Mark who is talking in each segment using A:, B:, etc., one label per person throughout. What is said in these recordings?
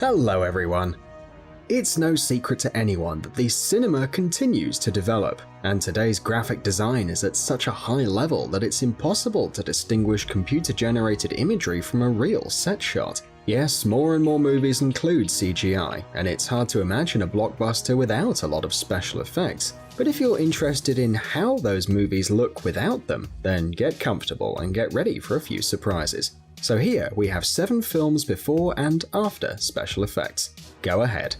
A: Hello everyone! It's no secret to anyone that the cinema continues to develop, and today's graphic design is at such a high level that it's impossible to distinguish computer-generated imagery from a real set shot. Yes, more and more movies include CGI, and it's hard to imagine a blockbuster without a lot of special effects. But if you're interested in how those movies look without them, then get comfortable and get ready for a few surprises. So here we have 7 films before and after special effects. Go ahead.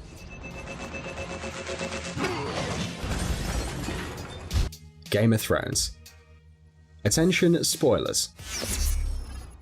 A: Game of Thrones. Attention, spoilers.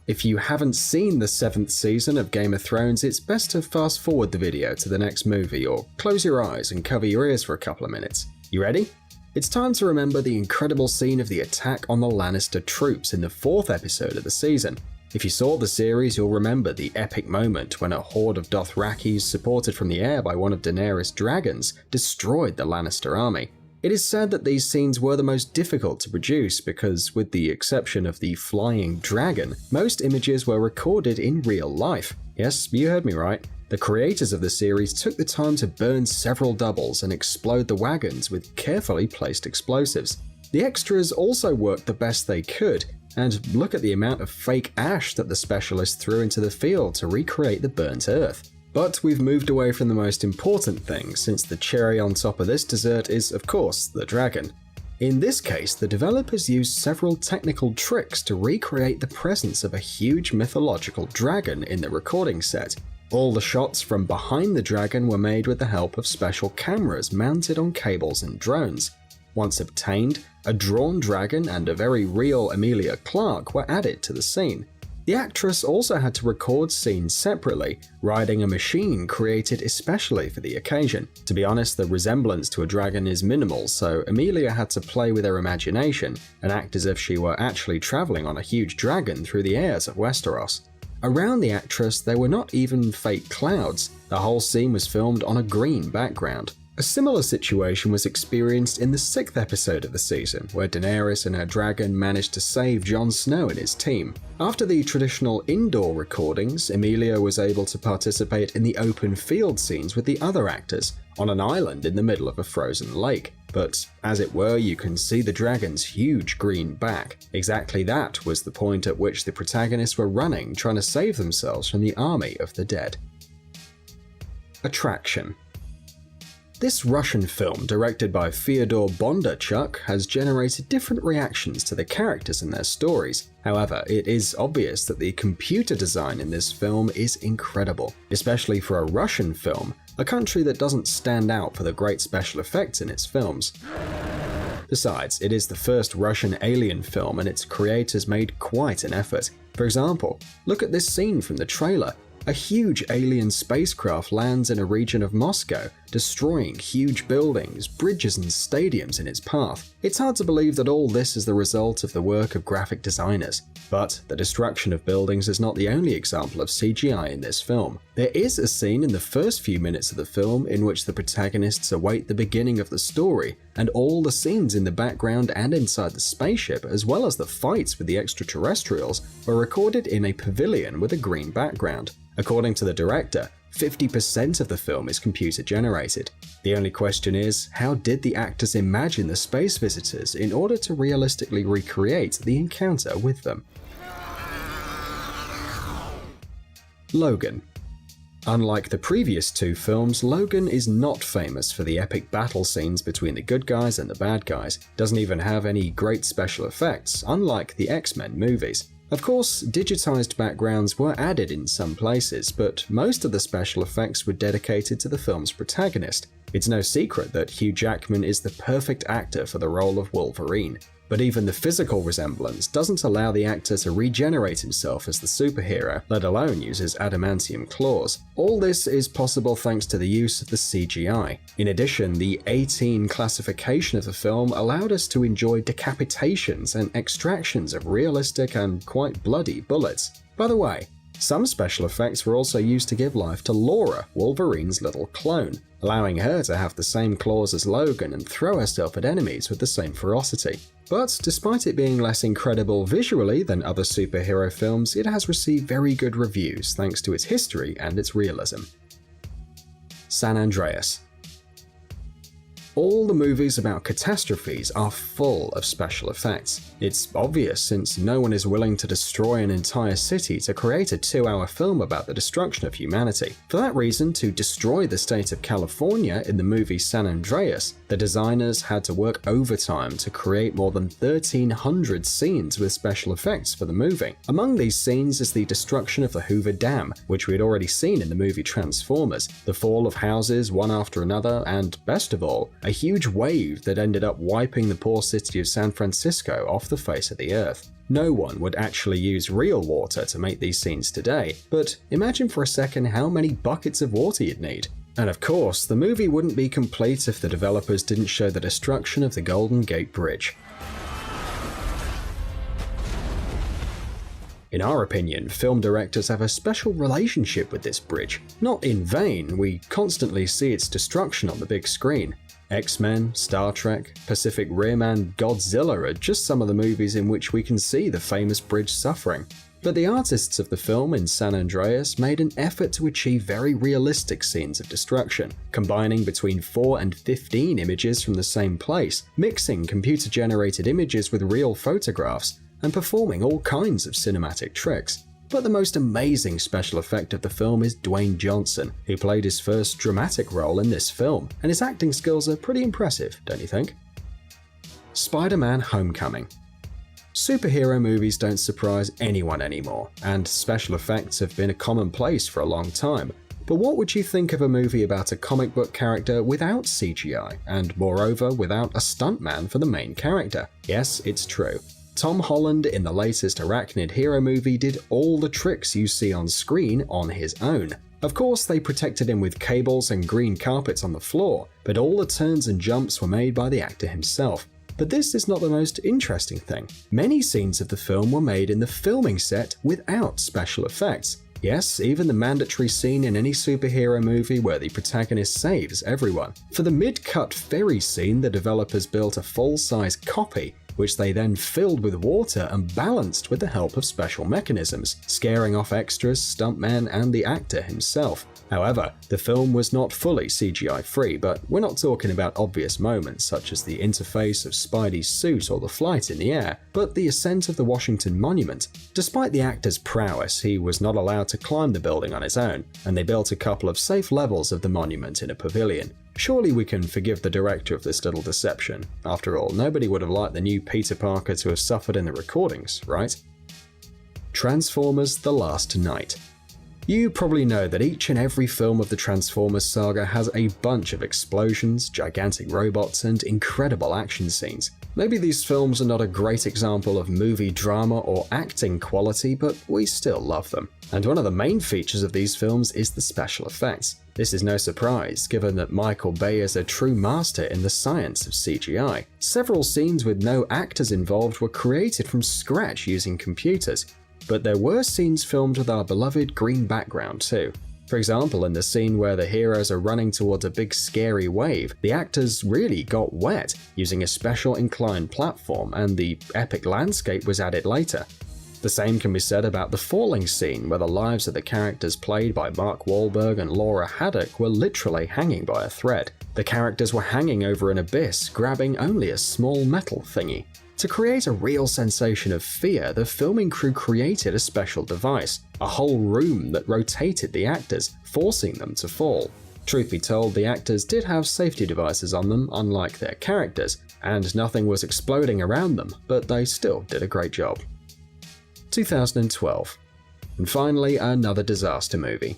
A: If you haven't seen the 7th season of Game of Thrones, it's best to fast forward the video to the next movie or close your eyes and cover your ears for a couple of minutes. You ready? It's time to remember the incredible scene of the attack on the Lannister troops in the 4th episode of the season. If you saw the series, you'll remember the epic moment when a horde of Dothrakis, supported from the air by one of Daenerys' dragons, destroyed the Lannister army. It is said that these scenes were the most difficult to produce because, with the exception of the flying dragon, most images were recorded in real life. Yes, you heard me right. The creators of the series took the time to burn several doubles and explode the wagons with carefully placed explosives. The extras also worked the best they could, and look at the amount of fake ash that the specialists threw into the field to recreate the burnt earth. But we've moved away from the most important thing, since the cherry on top of this dessert is, of course, the dragon. In this case, the developers used several technical tricks to recreate the presence of a huge mythological dragon in the recording set. All the shots from behind the dragon were made with the help of special cameras mounted on cables and drones. Once obtained, a drawn dragon and a very real Emilia Clarke were added to the scene. The actress also had to record scenes separately, riding a machine created especially for the occasion. To be honest, the resemblance to a dragon is minimal, so Emilia had to play with her imagination and act as if she were actually traveling on a huge dragon through the airs of Westeros. Around the actress, there were not even fake clouds. The whole scene was filmed on a green background. A similar situation was experienced in the 6th episode of the season, where Daenerys and her dragon managed to save Jon Snow and his team. After the traditional indoor recordings, Emilia was able to participate in the open field scenes with the other actors, on an island in the middle of a frozen lake. But, as it were, you can see the dragon's huge green back. Exactly that was the point at which the protagonists were running, trying to save themselves from the army of the dead. Attraction. This Russian film, directed by Fyodor Bondarchuk, has generated different reactions to the characters and their stories. However, it is obvious that the computer design in this film is incredible, especially for a Russian film, a country that doesn't stand out for the great special effects in its films. Besides, it is the first Russian alien film and its creators made quite an effort. For example, look at this scene from the trailer. A huge alien spacecraft lands in a region of Moscow, destroying huge buildings, bridges and stadiums in its path. It's hard to believe that all this is the result of the work of graphic designers. But the destruction of buildings is not the only example of CGI in this film. There is a scene in the first few minutes of the film in which the protagonists await the beginning of the story, and all the scenes in the background and inside the spaceship, as well as the fights with the extraterrestrials, were recorded in a pavilion with a green background. According to the director, 50% of the film is computer generated. The only question is, how did the actors imagine the space visitors in order to realistically recreate the encounter with them? Logan. Unlike the previous 2 films, Logan is not famous for the epic battle scenes between the good guys and the bad guys. Doesn't even have any great special effects, unlike the X-Men movies. Of course, digitized backgrounds were added in some places, but most of the special effects were dedicated to the film's protagonist. It's no secret that Hugh Jackman is the perfect actor for the role of Wolverine, but even the physical resemblance doesn't allow the actor to regenerate himself as the superhero, let alone use his adamantium claws. All this is possible thanks to the use of the CGI. In addition, the 18 classification of the film allowed us to enjoy decapitations and extractions of realistic and quite bloody bullets. By the way, some special effects were also used to give life to Laura, Wolverine's little clone, allowing her to have the same claws as Logan and throw herself at enemies with the same ferocity. But despite it being less incredible visually than other superhero films, it has received very good reviews thanks to its history and its realism. San Andreas. All the movies about catastrophes are full of special effects. It's obvious since no one is willing to destroy an entire city to create a 2-hour film about the destruction of humanity. For that reason, to destroy the state of California in the movie San Andreas, the designers had to work overtime to create more than 1,300 scenes with special effects for the movie. Among these scenes is the destruction of the Hoover Dam, which we had already seen in the movie Transformers, the fall of houses one after another, and best of all, a huge wave that ended up wiping the poor city of San Francisco off the face of the earth. No one would actually use real water to make these scenes today, but imagine for a second how many buckets of water you'd need. And of course, the movie wouldn't be complete if the developers didn't show the destruction of the Golden Gate Bridge. In our opinion, film directors have a special relationship with this bridge. Not in vain, we constantly see its destruction on the big screen. X-Men, Star Trek, Pacific Rim, and Godzilla are just some of the movies in which we can see the famous bridge suffering. But the artists of the film in San Andreas made an effort to achieve very realistic scenes of destruction, combining between 4 and 15 images from the same place, mixing computer-generated images with real photographs, and performing all kinds of cinematic tricks. But the most amazing special effect of the film is Dwayne Johnson, who played his first dramatic role in this film, and his acting skills are pretty impressive, don't you think? Spider-Man: Homecoming. Superhero movies don't surprise anyone anymore, and special effects have been a commonplace for a long time. But what would you think of a movie about a comic book character without CGI, and moreover without a stuntman for the main character? Yes, it's true. Tom Holland in the latest Arachnid Hero movie did all the tricks you see on screen on his own. Of course, they protected him with cables and green carpets on the floor, but all the turns and jumps were made by the actor himself. But this is not the most interesting thing. Many scenes of the film were made in the filming set without special effects. Yes, even the mandatory scene in any superhero movie where the protagonist saves everyone. For the mid-cut ferry scene, the developers built a full-size copy, which they then filled with water and balanced with the help of special mechanisms, scaring off extras, stuntmen, and the actor himself. However, the film was not fully CGI-free, but we're not talking about obvious moments such as the interface of Spidey's suit or the flight in the air, but the ascent of the Washington Monument. Despite the actor's prowess, he was not allowed to climb the building on his own, and they built a couple of safe levels of the monument in a pavilion. Surely we can forgive the director of this little deception. After all, nobody would have liked the new Peter Parker to have suffered in the recordings, right? Transformers: The Last Knight. You probably know that each and every film of the Transformers saga has a bunch of explosions, gigantic robots, and incredible action scenes. Maybe these films are not a great example of movie drama or acting quality, but we still love them. And one of the main features of these films is the special effects. This is no surprise, given that Michael Bay is a true master in the science of CGI. Several scenes with no actors involved were created from scratch using computers, but there were scenes filmed with our beloved green background too. For example, in the scene where the heroes are running towards a big scary wave, the actors really got wet using a special inclined platform, and the epic landscape was added later. The same can be said about the falling scene, where the lives of the characters played by Mark Wahlberg and Laura Haddock were literally hanging by a thread. The characters were hanging over an abyss, grabbing only a small metal thingy. To create a real sensation of fear, the filming crew created a special device, a whole room that rotated the actors, forcing them to fall. Truth be told, the actors did have safety devices on them, unlike their characters, and nothing was exploding around them, but they still did a great job. 2012. And finally, another disaster movie.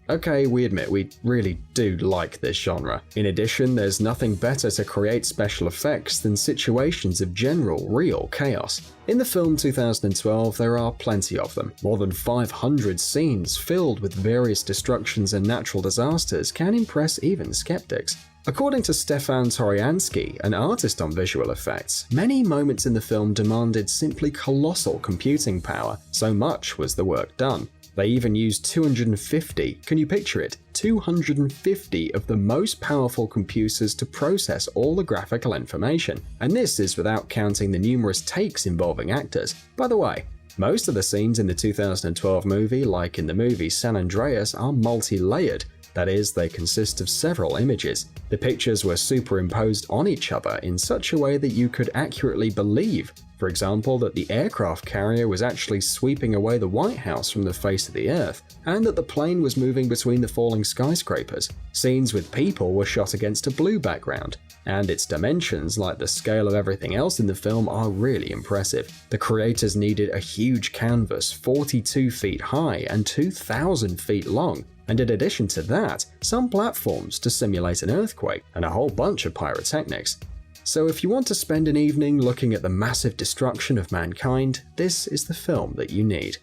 A: Okay, we admit we really do like this genre. In addition, there's nothing better to create special effects than situations of general, real chaos. In the film 2012, there are plenty of them. More than 500 scenes filled with various destructions and natural disasters can impress even skeptics. According to Stefan Toriansky, an artist on visual effects, many moments in the film demanded simply colossal computing power, so much was the work done. They even used 250, can you picture it, 250 of the most powerful computers to process all the graphical information. And this is without counting the numerous takes involving actors. By the way, Most of the scenes in the 2012 movie, like in the movie San Andreas, are multi-layered. That is, they consist of several images. The pictures were superimposed on each other in such a way that you could accurately believe, for example, that the aircraft carrier was actually sweeping away the White House from the face of the Earth, and that the plane was moving between the falling skyscrapers. Scenes with people were shot against a blue background, and its dimensions, like the scale of everything else in the film, are really impressive. The creators needed a huge canvas 42 feet high and 2,000 feet long, and in addition to that, some platforms to simulate an earthquake, and a whole bunch of pyrotechnics. So if you want to spend an evening looking at the massive destruction of mankind, this is the film that you need.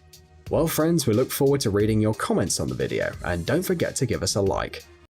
A: Well friends, we look forward to reading your comments on the video, and don't forget to give us a like.